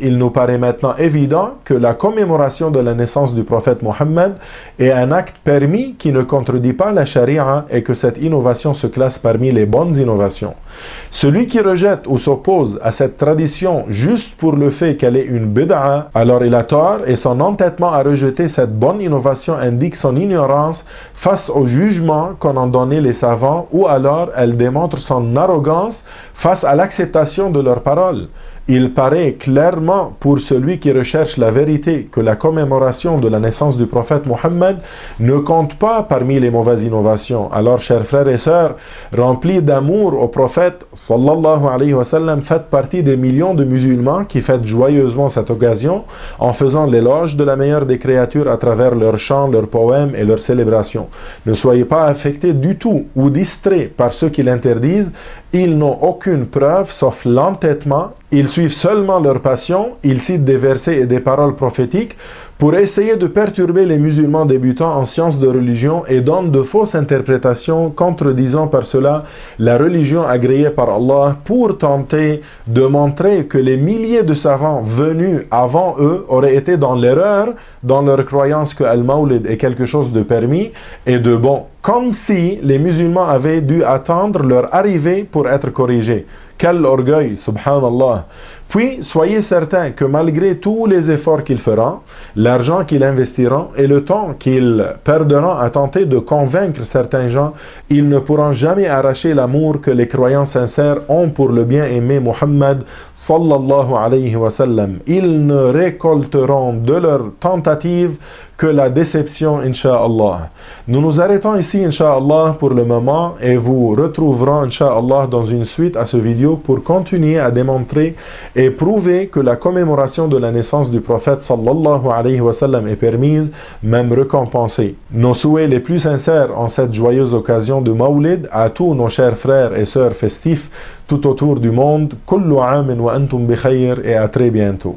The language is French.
il nous paraît maintenant évident que la commémoration de la naissance du prophète Mohammed est un acte permis qui ne contredit pas la charia et que cette innovation se classe parmi les bonnes innovations. Celui qui rejette ou s'oppose à cette tradition juste pour le fait qu'elle est une bid'a, alors il a tort et son entêtement à rejeter cette bonne innovation indique son ignorance face au jugement qu'en ont donné les savants, ou alors elle démontre son arrogance face à l'acceptation de leurs paroles. Il paraît clairement pour celui qui recherche la vérité que la commémoration de la naissance du prophète Mohammed ne compte pas parmi les mauvaises innovations. Alors, chers frères et sœurs, remplis d'amour au prophète, sallallahu alayhi wa sallam, faites partie des millions de musulmans qui fêtent joyeusement cette occasion en faisant l'éloge de la meilleure des créatures à travers leurs chants, leurs poèmes et leurs célébrations. Ne soyez pas affectés du tout ou distraits par ceux qui l'interdisent. Ils n'ont aucune preuve sauf l'entêtement. Ils suivent seulement leur passion. Ils citent des versets et des paroles prophétiques pour essayer de perturber les musulmans débutants en sciences de religion et donnent de fausses interprétations, contredisant par cela la religion agréée par Allah pour tenter de montrer que les milliers de savants venus avant eux auraient été dans l'erreur dans leur croyance que Al-Mawlid est quelque chose de permis et de bon, comme si les musulmans avaient dû attendre leur arrivée pour être corrigés. Quel orgueil, subhanallah. Puis, soyez certains que malgré tous les efforts qu'ils feront, l'argent qu'ils investiront et le temps qu'ils perdront à tenter de convaincre certains gens, ils ne pourront jamais arracher l'amour que les croyants sincères ont pour le bien-aimé Muhammad sallallahu alayhi wa sallam. Ils ne récolteront de leur tentative que la déception, incha'Allah. Nous nous arrêtons ici, incha'Allah, pour le moment et vous retrouverons, incha'Allah, dans une suite à ce vidéo pour continuer à démontrer et prouver que la commémoration de la naissance du prophète sallallahu alayhi wa sallam est permise, même récompensée. Nos souhaits les plus sincères en cette joyeuse occasion de Mawlid à tous nos chers frères et sœurs festifs tout autour du monde. Kullu amin wa antum bi khayr, et à très bientôt.